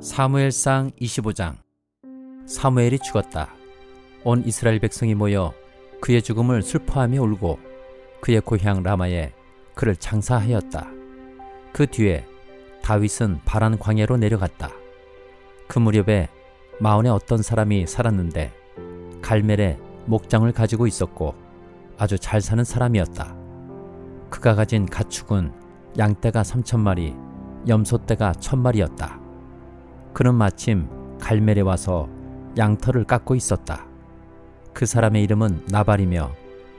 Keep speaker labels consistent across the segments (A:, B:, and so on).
A: 사무엘상 25장. 사무엘이 죽었다. 온 이스라엘 백성이 모여 그의 죽음을 슬퍼하며 울고 그의 고향 라마에 그를 장사하였다. 그 뒤에 다윗은 바란 광야로 내려갔다. 그 무렵에 마온에 어떤 사람이 살았는데 갈멜에 목장을 가지고 있었고 아주 잘 사는 사람이었다. 그가 가진 가축은 양떼가 3,000마리, 염소떼가 1,000마리였다. 그는 마침 갈멜에 와서 양털을 깎고 있었다. 그 사람의 이름은 나발이며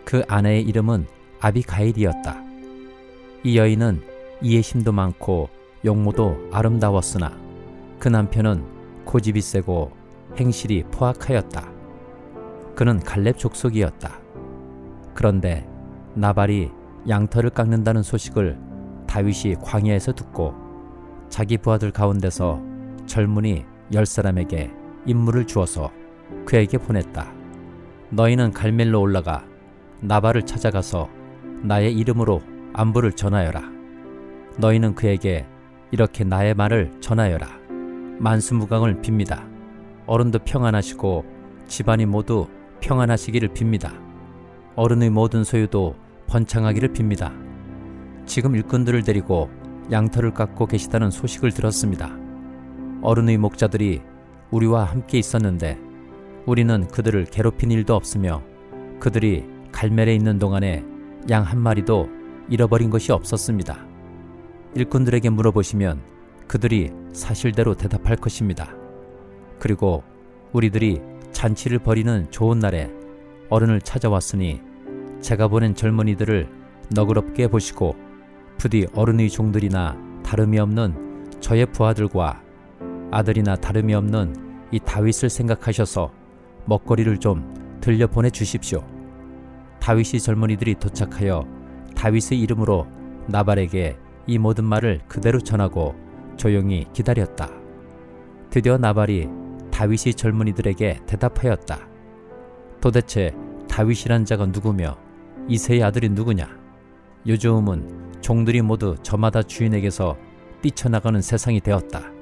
A: 그 아내의 이름은 아비가일이었다. 이 여인은 이해심도 많고 용모도 아름다웠으나 그 남편은 고집이 세고 행실이 포악하였다. 그는 갈렙 족속이었다. 그런데 나발이 양털을 깎는다는 소식을 다윗이 광야에서 듣고 자기 부하들 가운데서 젊은이 10사람에게 임무를 주어서 그에게 보냈다. 너희는 갈멜로 올라가 나발을 찾아가서 나의 이름으로 안부를 전하여라. 너희는 그에게 이렇게 나의 말을 전하여라. 만수무강을 빕니다. 어른도 평안하시고 집안이 모두 평안하시기를 빕니다. 어른의 모든 소유도 번창하기를 빕니다. 지금 일꾼들을 데리고 양털을 깎고 계시다는 소식을 들었습니다. 어른의 목자들이 우리와 함께 있었는데 우리는 그들을 괴롭힌 일도 없으며 그들이 갈멜에 있는 동안에 양 한 마리도 잃어버린 것이 없었습니다. 일꾼들에게 물어보시면 그들이 사실대로 대답할 것입니다. 그리고 우리들이 잔치를 벌이는 좋은 날에 어른을 찾아왔으니 제가 보낸 젊은이들을 너그럽게 보시고 부디 어른의 종들이나 다름이 없는 저의 부하들과 아들이나 다름이 없는 이 다윗을 생각하셔서 먹거리를 좀 들려보내 주십시오. 다윗이 젊은이들이 도착하여 다윗의 이름으로 나발에게 이 모든 말을 그대로 전하고 조용히 기다렸다. 드디어 나발이 다윗이 젊은이들에게 대답하였다. 도대체 다윗이란 자가 누구며 이새의 아들이 누구냐? 요즘은 종들이 모두 저마다 주인에게서 뛰쳐나가는 세상이 되었다.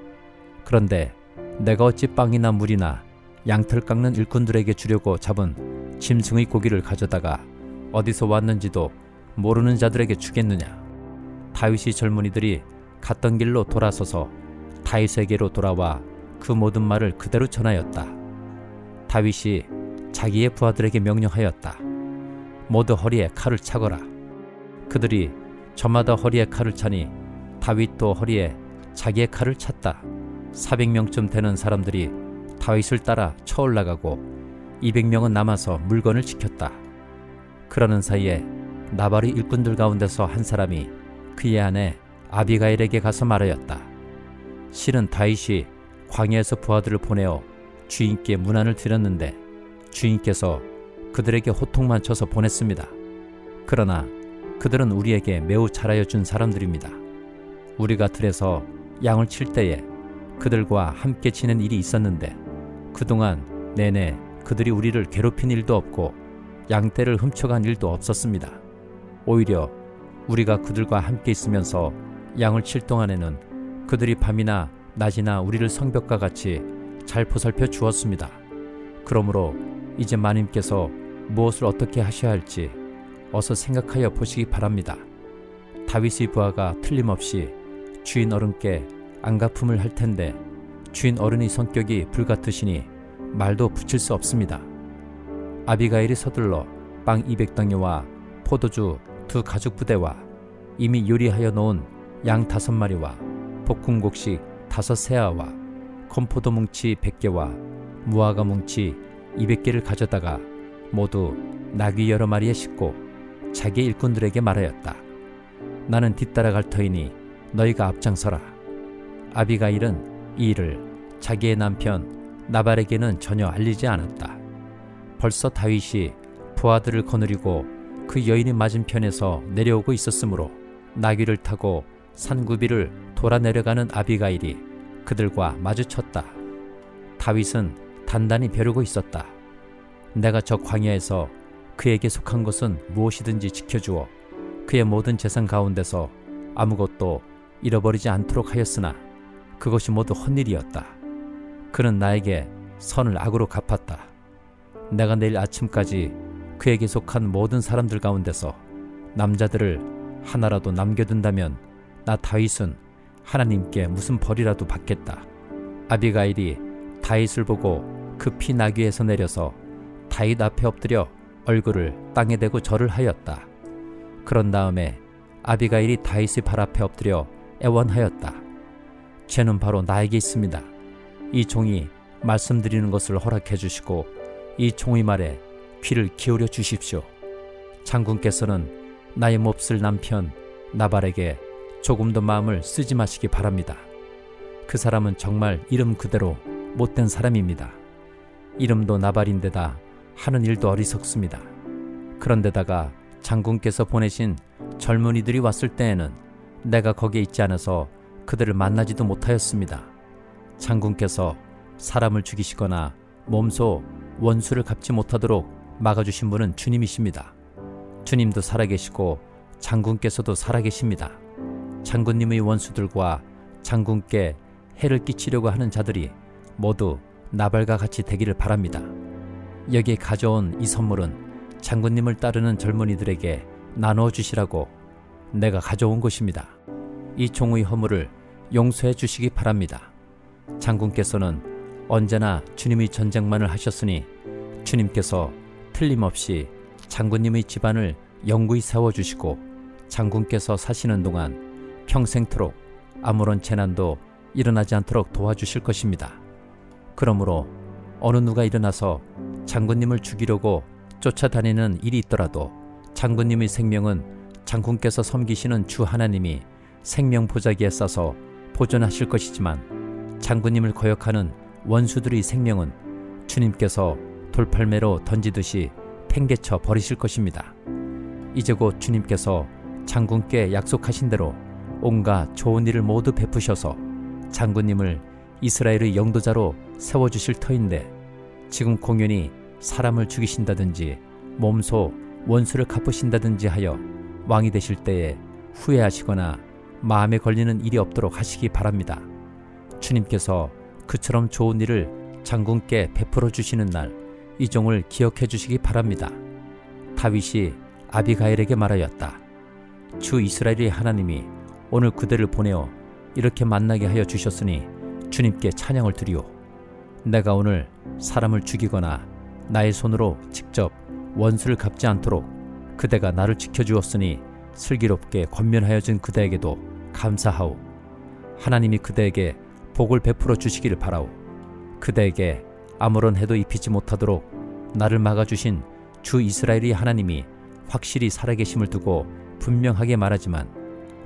A: 그런데 내가 어찌 빵이나 물이나 양털 깎는 일꾼들에게 주려고 잡은 짐승의 고기를 가져다가 어디서 왔는지도 모르는 자들에게 주겠느냐? 다윗이 젊은이들이 갔던 길로 돌아서서 다윗에게로 돌아와 그 모든 말을 그대로 전하였다. 다윗이 자기의 부하들에게 명령하였다. 모두 허리에 칼을 차거라. 그들이 저마다 허리에 칼을 차니 다윗도 허리에 자기의 칼을 찼다. 400명쯤 되는 사람들이 다윗을 따라 쳐올라가고 200명은 남아서 물건을 지켰다. 그러는 사이에 나발의 일꾼들 가운데서 한 사람이 그의 아내 아비가일에게 가서 말하였다. 실은 다윗이 광야에서 부하들을 보내어 주인께 문안을 드렸는데 주인께서 그들에게 호통만 쳐서 보냈습니다. 그러나 그들은 우리에게 매우 잘하여 준 사람들입니다. 우리가 들에서 양을 칠 때에 그들과 함께 지낸 일이 있었는데 그동안 내내 그들이 우리를 괴롭힌 일도 없고 양떼를 훔쳐간 일도 없었습니다. 오히려 우리가 그들과 함께 있으면서 양을 칠 동안에는 그들이 밤이나 낮이나 우리를 성벽과 같이 잘 보살펴 주었습니다. 그러므로 이제 마님께서 무엇을 어떻게 하셔야 할지 어서 생각하여 보시기 바랍니다. 다윗의 부하가 틀림없이 주인 어른께 안갚음을 할 텐데 주인 어른의 성격이 불같으시니 말도 붙일 수 없습니다. 아비가일이 서둘러 빵 200덩이와 포도주 2 가죽부대와 이미 요리하여 놓은 양 5마리와 볶음곡식 5세아와 건포도 뭉치 100개와 무화과 뭉치 200개를 가져다가 모두 나귀 여러 마리에 싣고 자기 일꾼들에게 말하였다. 나는 뒤따라갈 터이니 너희가 앞장서라. 아비가일은 이 일을 자기의 남편 나발에게는 전혀 알리지 않았다. 벌써 다윗이 부하들을 거느리고 그 여인의 맞은편에서 내려오고 있었으므로 나귀를 타고 산구비를 돌아 내려가는 아비가일이 그들과 마주쳤다. 다윗은 단단히 벼르고 있었다. 내가 저 광야에서 그에게 속한 것은 무엇이든지 지켜주어 그의 모든 재산 가운데서 아무것도 잃어버리지 않도록 하였으나 그것이 모두 헛일이었다. 그는 나에게 선을 악으로 갚았다. 내가 내일 아침까지 그에게 속한 모든 사람들 가운데서 남자들을 하나라도 남겨둔다면 나 다윗은 하나님께 무슨 벌이라도 받겠다. 아비가일이 다윗을 보고 급히 나귀에서 내려서 다윗 앞에 엎드려 얼굴을 땅에 대고 절을 하였다. 그런 다음에 아비가일이 다윗의 발 앞에 엎드려 애원하였다. 죄는 바로 나에게 있습니다. 이 종이 말씀드리는 것을 허락해 주시고 이 종의 말에 귀를 기울여 주십시오. 장군께서는 나의 몹쓸 남편 나발에게 조금 더 마음을 쓰지 마시기 바랍니다. 그 사람은 정말 이름 그대로 못된 사람입니다. 이름도 나발인데다 하는 일도 어리석습니다. 그런데다가 장군께서 보내신 젊은이들이 왔을 때에는 내가 거기에 있지 않아서 그들을 만나지도 못하였습니다. 장군께서 사람을 죽이시거나 몸소 원수를 갚지 못하도록 막아주신 분은 주님이십니다. 주님도 살아계시고 장군께서도 살아계십니다. 장군님의 원수들과 장군께 해를 끼치려고 하는 자들이 모두 나발과 같이 되기를 바랍니다. 여기에 가져온 이 선물은 장군님을 따르는 젊은이들에게 나누어 주시라고 내가 가져온 것입니다. 이 종의 허물을 용서해 주시기 바랍니다. 장군께서는 언제나 주님의 전쟁만을 하셨으니 주님께서 틀림없이 장군님의 집안을 영구히 세워주시고 장군께서 사시는 동안 평생토록 아무런 재난도 일어나지 않도록 도와주실 것입니다. 그러므로 어느 누가 일어나서 장군님을 죽이려고 쫓아다니는 일이 있더라도 장군님의 생명은 장군께서 섬기시는 주 하나님이 생명 보자기에 싸서 보존하실 것이지만 장군님을 거역하는 원수들의 생명은 주님께서 돌팔매로 던지듯이 팽개쳐 버리실 것입니다. 이제 곧 주님께서 장군께 약속하신 대로 온갖 좋은 일을 모두 베푸셔서 장군님을 이스라엘의 영도자로 세워주실 터인데 지금 공연히 사람을 죽이신다든지 몸소 원수를 갚으신다든지 하여 왕이 되실 때에 후회하시거나 마음에 걸리는 일이 없도록 하시기 바랍니다. 주님께서 그처럼 좋은 일을 장군께 베풀어 주시는 날 이 종을 기억해 주시기 바랍니다. 다윗이 아비가일에게 말하였다. 주 이스라엘의 하나님이 오늘 그대를 보내어 이렇게 만나게 하여 주셨으니 주님께 찬양을 드리오. 내가 오늘 사람을 죽이거나 나의 손으로 직접 원수를 갚지 않도록 그대가 나를 지켜주었으니 슬기롭게 권면하여 준 그대에게도 감사하오. 하나님이 그대에게 복을 베풀어 주시기를 바라오. 그대에게 아무런 해도 입히지 못하도록 나를 막아주신 주 이스라엘의 하나님이 확실히 살아계심을 두고 분명하게 말하지만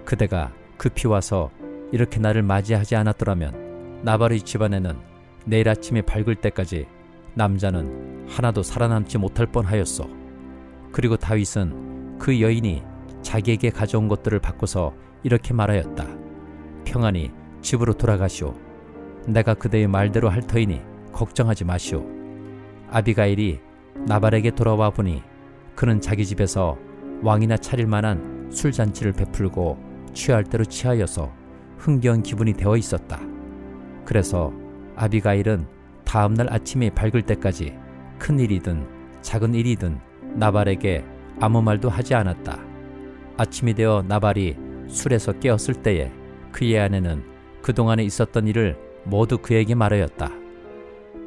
A: 그대가 급히 와서 이렇게 나를 맞이하지 않았더라면 나발의 집안에는 내일 아침에 밝을 때까지 남자는 하나도 살아남지 못할 뻔하였소. 그리고 다윗은 그 여인이 자기에게 가져온 것들을 바꿔서 이렇게 말하였다. 평안히 집으로 돌아가시오. 내가 그대의 말대로 할 터이니 걱정하지 마시오. 아비가일이 나발에게 돌아와 보니 그는 자기 집에서 왕이나 차릴 만한 술잔치를 베풀고 취할 대로 취하여서 흥겨운 기분이 되어 있었다. 그래서 아비가일은 다음날 아침이 밝을 때까지 큰 일이든 작은 일이든 나발에게 아무 말도 하지 않았다. 아침이 되어 나발이 술에서 깨었을 때에 그의 아내는 그동안에 있었던 일을 모두 그에게 말하였다.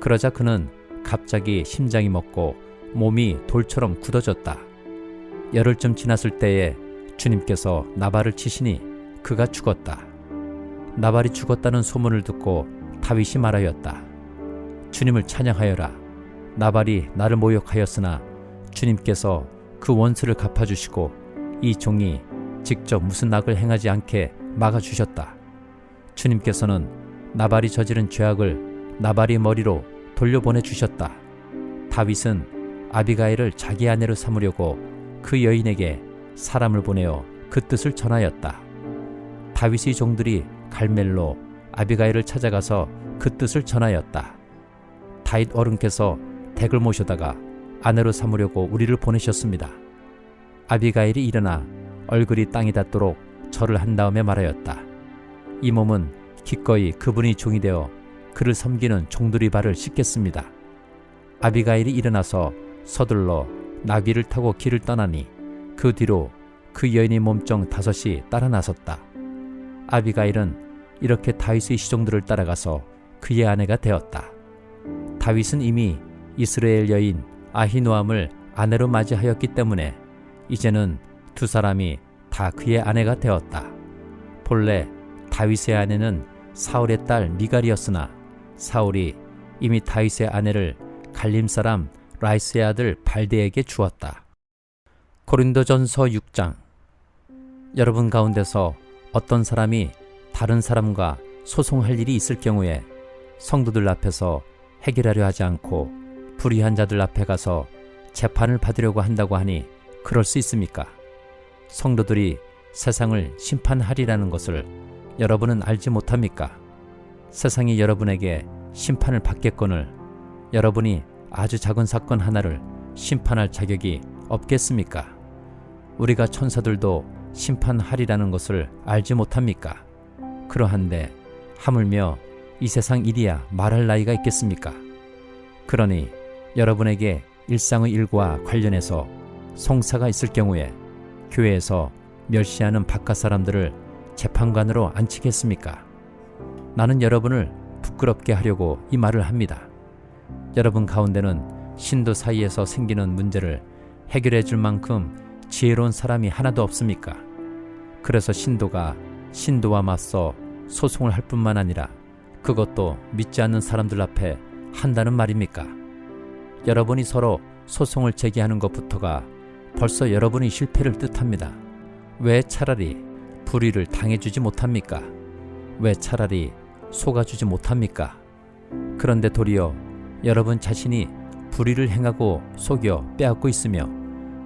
A: 그러자 그는 갑자기 심장이 멎고 몸이 돌처럼 굳어졌다. 열흘쯤 지났을 때에 주님께서 나발을 치시니 그가 죽었다. 나발이 죽었다는 소문을 듣고 다윗이 말하였다. 주님을 찬양하여라. 나발이 나를 모욕하였으나 주님께서 그 원수를 갚아주시고 이 종이 직접 무슨 악을 행하지 않게 막아주셨다. 주님께서는 나발이 저지른 죄악을 나발의 머리로 돌려보내 주셨다. 다윗은 아비가일을 자기 아내로 삼으려고 그 여인에게 사람을 보내어 그 뜻을 전하였다. 다윗의 종들이 갈멜로 아비가일을 찾아가서 그 뜻을 전하였다. 다윗 어른께서 댁을 모셔다가 아내로 삼으려고 우리를 보내셨습니다. 아비가일이 일어나 얼굴이 땅에 닿도록 절을 한 다음에 말하였다. 이 몸은 기꺼이 그분이 종이 되어 그를 섬기는 종들의 발을 씻겠습니다. 아비가일이 일어나서 서둘러 나귀를 타고 길을 떠나니 그 뒤로 그 여인의 몸종 5이 따라 나섰다. 아비가일은 이렇게 다윗의 시종들을 따라가서 그의 아내가 되었다. 다윗은 이미 이스라엘 여인 아히노암을 아내로 맞이하였기 때문에 이제는 두 사람이 다 그의 아내가 되었다. 본래 다윗의 아내는 사울의 딸 미갈이었으나 사울이 이미 다윗의 아내를 갈림 사람 라이스의 아들 발데에게 주었다. 고린도전서 6장. 여러분 가운데서 어떤 사람이 다른 사람과 소송할 일이 있을 경우에 성도들 앞에서 해결하려 하지 않고 불의한 자들 앞에 가서 재판을 받으려고 한다고 하니 그럴 수 있습니까? 성도들이 세상을 심판하리라는 것을 여러분은 알지 못합니까? 세상이 여러분에게 심판을 받겠거늘 여러분이 아주 작은 사건 하나를 심판할 자격이 없겠습니까? 우리가 천사들도 심판하리라는 것을 알지 못합니까? 그러한데 하물며 이 세상 일이야 말할 나이가 있겠습니까? 그러니 여러분에게 일상의 일과 관련해서 송사가 있을 경우에 교회에서 멸시하는 바깥 사람들을 재판관으로 앉히겠습니까? 나는 여러분을 부끄럽게 하려고 이 말을 합니다. 여러분 가운데는 신도 사이에서 생기는 문제를 해결해 줄 만큼 지혜로운 사람이 하나도 없습니까? 그래서 신도가 신도와 맞서 소송을 할 뿐만 아니라 그것도 믿지 않는 사람들 앞에 한다는 말입니까? 여러분이 서로 소송을 제기하는 것부터가 벌써 여러분의 실패를 뜻합니다. 왜 차라리 불의를 당해주지 못합니까? 왜 차라리 속아주지 못합니까? 그런데 도리어 여러분 자신이 불의를 행하고 속여 빼앗고 있으며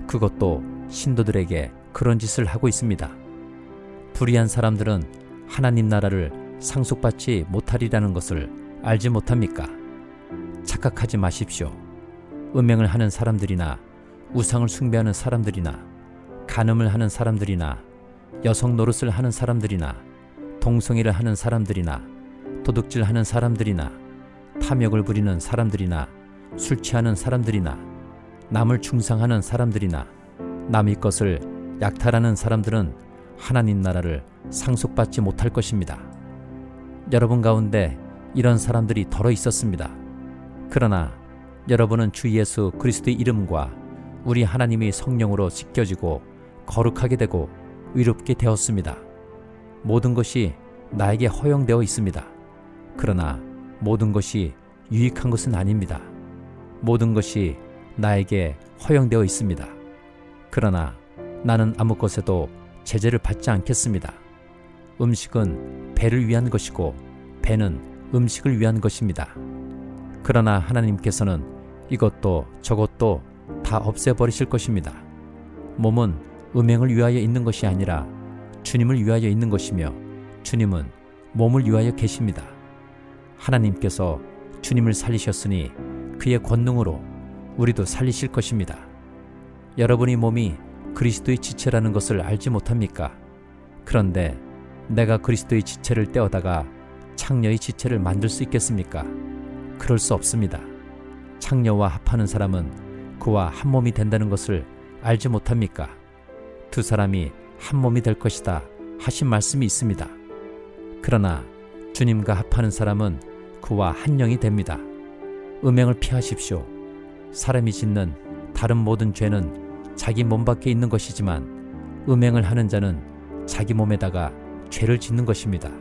A: 그것도 신도들에게 그런 짓을 하고 있습니다. 불의한 사람들은 하나님 나라를 상속받지 못하리라는 것을 알지 못합니까? 착각하지 마십시오. 음행을 하는 사람들이나 우상을 숭배하는 사람들이나 간음을 하는 사람들이나 여성 노릇을 하는 사람들이나 동성애를 하는 사람들이나 도둑질하는 사람들이나 탐욕을 부리는 사람들이나 술 취하는 사람들이나 남을 중상하는 사람들이나 남의 것을 약탈하는 사람들은 하나님 나라를 상속받지 못할 것입니다. 여러분 가운데 이런 사람들이 덜어 있었습니다. 그러나 여러분은 주 예수 그리스도의 이름과 우리 하나님의 성령으로 씻겨지고 거룩하게 되고 의롭게 되었습니다. 모든 것이 나에게 허용되어 있습니다. 그러나 모든 것이 유익한 것은 아닙니다. 모든 것이 나에게 허용되어 있습니다. 그러나 나는 아무 것에도 제재를 받지 않겠습니다. 음식은 배를 위한 것이고 배는 음식을 위한 것입니다. 그러나 하나님께서는 이것도 저것도 다 없애버리실 것입니다. 몸은 음행을 위하여 있는 것이 아니라 주님을 위하여 있는 것이며 주님은 몸을 위하여 계십니다. 하나님께서 주님을 살리셨으니 그의 권능으로 우리도 살리실 것입니다. 여러분의 몸이 그리스도의 지체라는 것을 알지 못합니까? 그런데 내가 그리스도의 지체를 떼어다가 창녀의 지체를 만들 수 있겠습니까? 그럴 수 없습니다. 창녀와 합하는 사람은 그와 한 몸이 된다는 것을 알지 못합니까? 두 사람이 한 몸이 될 것이다 하신 말씀이 있습니다. 그러나 주님과 합하는 사람은 그와 한 영이 됩니다. 음행을 피하십시오. 사람이 짓는 다른 모든 죄는 자기 몸 밖에 있는 것이지만 음행을 하는 자는 자기 몸에다가 죄를 짓는 것입니다.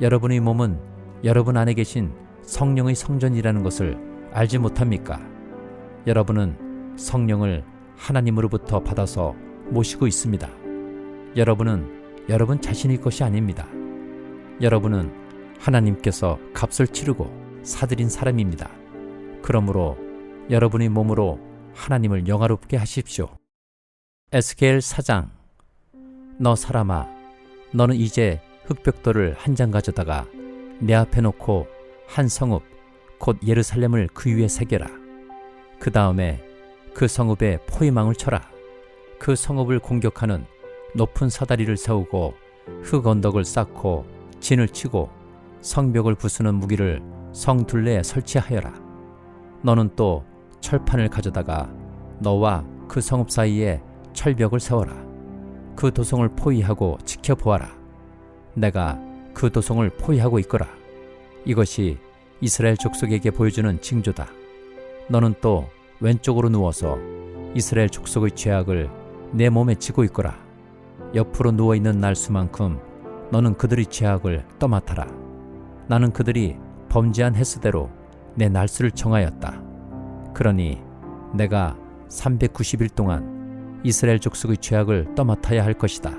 A: 여러분의 몸은 여러분 안에 계신 성령의 성전이라는 것을 알지 못합니까? 여러분은 성령을 하나님으로부터 받아서 모시고 있습니다. 여러분은 여러분 자신의 것이 아닙니다. 여러분은 하나님께서 값을 치르고 사들인 사람입니다. 그러므로 여러분의 몸으로 하나님을 영화롭게 하십시오. 에스겔 4장. 너 사람아, 너는 이제 흑벽돌을 한 장 가져다가 내 앞에 놓고 한 성읍 곧 예루살렘을 그 위에 새겨라. 그 다음에 그 성읍에 포위망을 쳐라. 그 성읍을 공격하는 높은 사다리를 세우고 흙 언덕을 쌓고 진을 치고 성벽을 부수는 무기를 성 둘레에 설치하여라. 너는 또 철판을 가져다가 너와 그 성읍 사이에 철벽을 세워라. 그 도성을 포위하고 지켜보아라. 내가 그 도성을 포위하고 있거라. 이것이 이스라엘 족속에게 보여주는 징조다. 너는 또 왼쪽으로 누워서 이스라엘 족속의 죄악을 내 몸에 지고 있거라. 옆으로 누워있는 날수만큼 너는 그들의 죄악을 떠맡아라. 나는 그들이 범죄한 횟수대로 내 날수를 정하였다. 그러니 내가 390일 동안 이스라엘 족속의 죄악을 떠맡아야 할 것이다.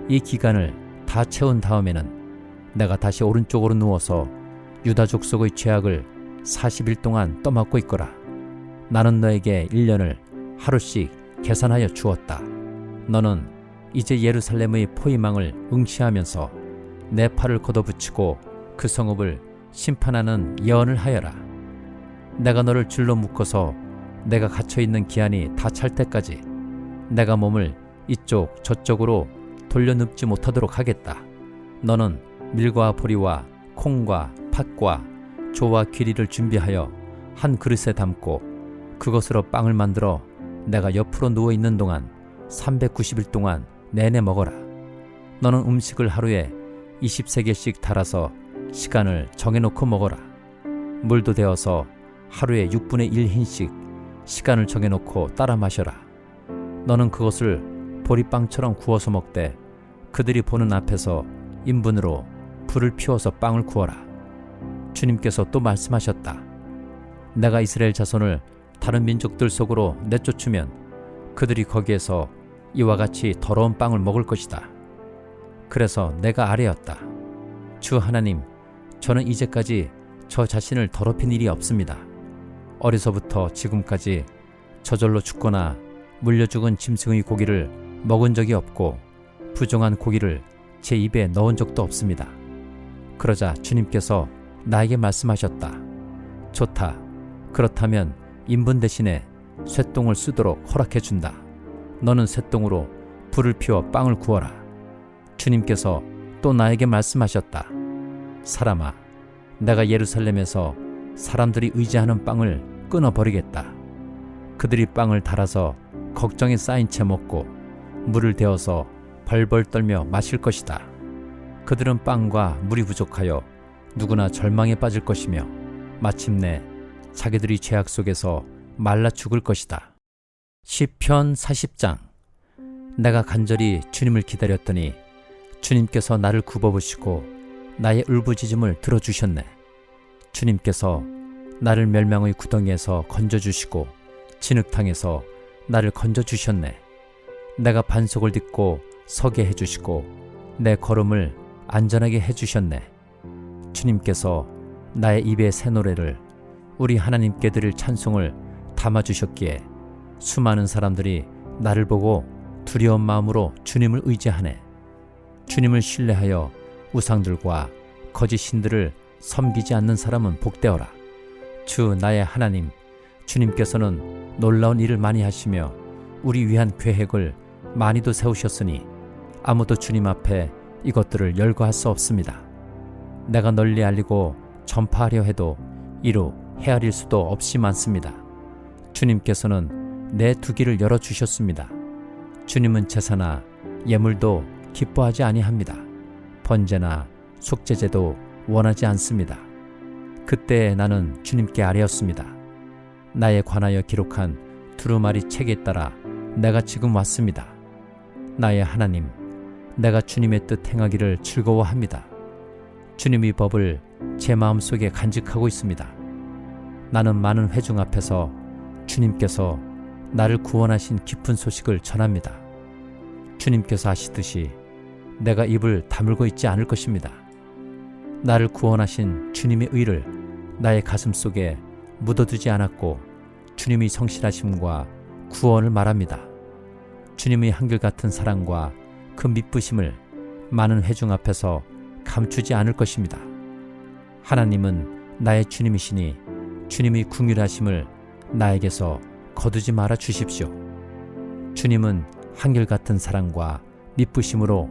A: 이 기간을 다 채운 다음에는 내가 다시 오른쪽으로 누워서 유다 족속의 죄악을 40일 동안 떠맡고 있거라. 나는 너에게 1년을 하루씩 계산하여 주었다. 너는 이제 예루살렘의 포위망을 응시하면서 내 팔을 걷어붙이고 그 성읍을 심판하는 예언을 하여라. 내가 너를 줄로 묶어서 내가 갇혀있는 기한이 다 찰 때까지 내가 몸을 이쪽 저쪽으로 돌려눕지 못하도록 하겠다. 너는 밀과 보리와 콩과 팥과 조와 귀리를 준비하여 한 그릇에 담고 그것으로 빵을 만들어 내가 옆으로 누워있는 동안 390일 동안 내내 먹어라. 너는 음식을 하루에 20세겔씩 달아서 시간을 정해놓고 먹어라. 물도 데워서 하루에 6분의 1 흰씩 시간을 정해놓고 따라 마셔라. 너는 그것을 보리빵처럼 구워서 먹되 그들이 보는 앞에서 인분으로 불을 피워서 빵을 구워라. 주님께서 또 말씀하셨다. 내가 이스라엘 자손을 다른 민족들 속으로 내쫓으면 그들이 거기에서 이와 같이 더러운 빵을 먹을 것이다. 그래서 내가 아뢰었다. 주 하나님, 저는 이제까지 저 자신을 더럽힌 일이 없습니다. 어려서부터 지금까지 저절로 죽거나 물려 죽은 짐승의 고기를 먹은 적이 없고 부정한 고기를 제 입에 넣은 적도 없습니다. 그러자 주님께서 나에게 말씀하셨다. 좋다. 그렇다면 인분 대신에 쇠똥을 쓰도록 허락해준다. 너는 쇠똥으로 불을 피워 빵을 구워라. 주님께서 또 나에게 말씀하셨다. 사람아, 내가 예루살렘에서 사람들이 의지하는 빵을 끊어버리겠다. 그들이 빵을 달아서 걱정에 쌓인 채 먹고 물을 데워서 벌벌 떨며 마실 것이다. 그들은 빵과 물이 부족하여 누구나 절망에 빠질 것이며 마침내 자기들이 죄악 속에서 말라 죽을 것이다. 시편 40장. 내가 간절히 주님을 기다렸더니 주님께서 나를 굽어보시고 나의 울부짖음을 들어주셨네. 주님께서 나를 멸망의 구덩이에서 건져주시고 진흙탕에서 나를 건져주셨네. 내가 반석을 딛고 서게 해주시고 내 걸음을 안전하게 해주셨네. 주님께서 나의 입에 새 노래를 우리 하나님께 드릴 찬송을 담아주셨기에 수많은 사람들이 나를 보고 두려운 마음으로 주님을 의지하네. 주님을 신뢰하여 우상들과 거짓 신들을 섬기지 않는 사람은 복되어라. 주 나의 하나님, 주님께서는 놀라운 일을 많이 하시며 우리 위한 계획을 많이도 세우셨으니 아무도 주님 앞에 이것들을 열거할 수 없습니다. 내가 널리 알리고 전파하려 해도 이루 헤아릴 수도 없이 많습니다. 주님께서는 내 두 귀를 열어주셨습니다. 주님은 제사나 예물도 기뻐하지 아니합니다. 번제나 속죄제도 원하지 않습니다. 그때 나는 주님께 아뢰었습니다. 나에 관하여 기록한 두루마리 책에 따라 내가 지금 왔습니다. 나의 하나님, 내가 주님의 뜻 행하기를 즐거워합니다. 주님의 법을 제 마음속에 간직하고 있습니다. 나는 많은 회중 앞에서 주님께서 나를 구원하신 기쁜 소식을 전합니다. 주님께서 아시듯이 내가 입을 다물고 있지 않을 것입니다. 나를 구원하신 주님의 의를 나의 가슴 속에 묻어두지 않았고 주님의 성실하심과 구원을 말합니다. 주님의 한결같은 사랑과 그 미쁘심을 많은 회중 앞에서 감추지 않을 것입니다. 하나님은 나의 주님이시니 주님의 긍휼하심을 나에게서 거두지 말아 주십시오. 주님은 한결같은 사랑과 미쁘심으로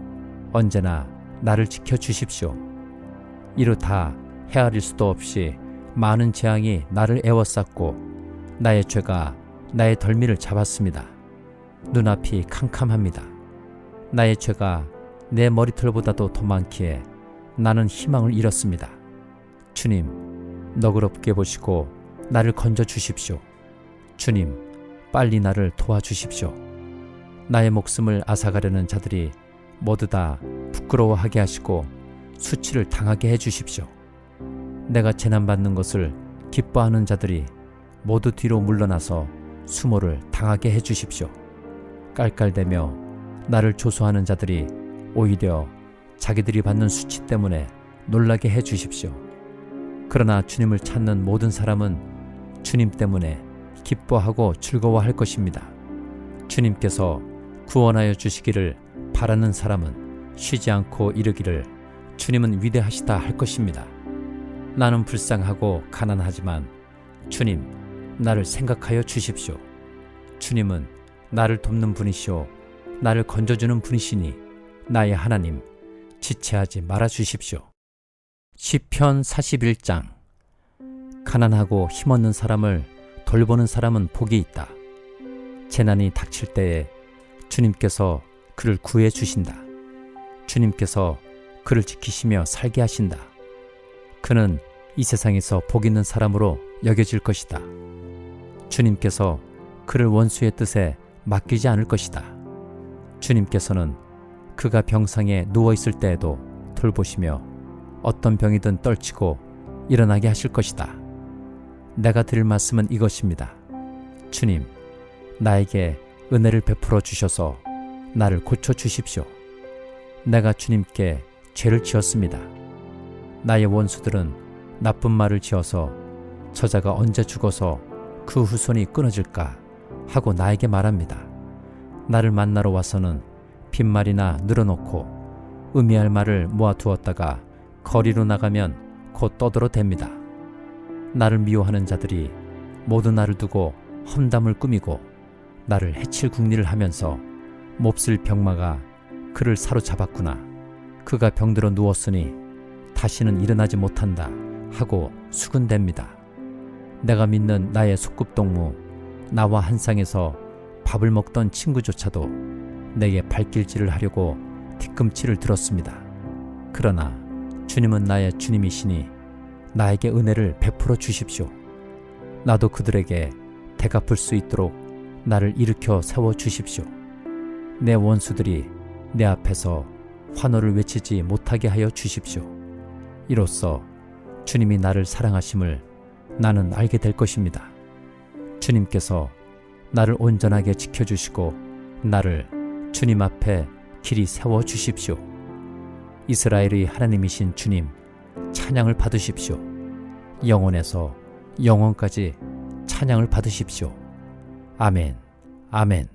A: 언제나 나를 지켜 주십시오. 이루 다 헤아릴 수도 없이 많은 재앙이 나를 에워쌌고 나의 죄가 나의 덜미를 잡았습니다. 눈앞이 캄캄합니다. 나의 죄가 내 머리털보다도 더 많기에 나는 희망을 잃었습니다. 주님, 너그럽게 보시고 나를 건져 주십시오. 주님, 빨리 나를 도와주십시오. 나의 목숨을 앗아가려는 자들이 모두 다 부끄러워하게 하시고 수치를 당하게 해주십시오. 내가 재난받는 것을 기뻐하는 자들이 모두 뒤로 물러나서 수모를 당하게 해주십시오. 깔깔대며 나를 조소하는 자들이 오히려 자기들이 받는 수치 때문에 놀라게 해주십시오. 그러나 주님을 찾는 모든 사람은 주님 때문에 기뻐하고 즐거워할 것입니다. 주님께서 구원하여 주시기를 바라는 사람은 쉬지 않고 이르기를 주님은 위대하시다 할 것입니다. 나는 불쌍하고 가난하지만 주님, 나를 생각하여 주십시오. 주님은 나를 돕는 분이시오. 나를 건져주는 분이시니 나의 하나님, 지체하지 말아 주십시오. 시편 41장. 가난하고 힘없는 사람을 돌보는 사람은 복이 있다. 재난이 닥칠 때에 주님께서 그를 구해 주신다. 주님께서 그를 지키시며 살게 하신다. 그는 이 세상에서 복 있는 사람으로 여겨질 것이다. 주님께서 그를 원수의 뜻에 맡기지 않을 것이다. 주님께서는 그가 병상에 누워있을 때에도 돌보시며 어떤 병이든 떨치고 일어나게 하실 것이다. 내가 드릴 말씀은 이것입니다. 주님, 나에게 은혜를 베풀어 주셔서 나를 고쳐 주십시오. 내가 주님께 죄를 지었습니다. 나의 원수들은 나쁜 말을 지어서 저자가 언제 죽어서 그 후손이 끊어질까 하고 나에게 말합니다. 나를 만나러 와서는 빈말이나 늘어놓고 의미할 말을 모아두었다가 거리로 나가면 곧 떠들어댑니다. 나를 미워하는 자들이 모두 나를 두고 험담을 꾸미고 나를 해칠 궁리를 하면서 몹쓸 병마가 그를 사로잡았구나. 그가 병들어 누웠으니 다시는 일어나지 못한다 하고 수군댑니다. 내가 믿는 나의 소꿉동무, 나와 한 쌍에서 밥을 먹던 친구조차도 내게 발길질을 하려고 뒤꿈치를 들었습니다. 그러나 주님은 나의 주님이시니 나에게 은혜를 베풀어 주십시오. 나도 그들에게 대갚을 수 있도록 나를 일으켜 세워 주십시오. 내 원수들이 내 앞에서 환호를 외치지 못하게 하여 주십시오. 이로써 주님이 나를 사랑하심을 나는 알게 될 것입니다. 주님께서 나를 온전하게 지켜주시고 나를 주님 앞에 길이 세워 주십시오. 이스라엘의 하나님이신 주님, 찬양을 받으십시오. 영원에서 영원까지 찬양을 받으십시오. 아멘, 아멘.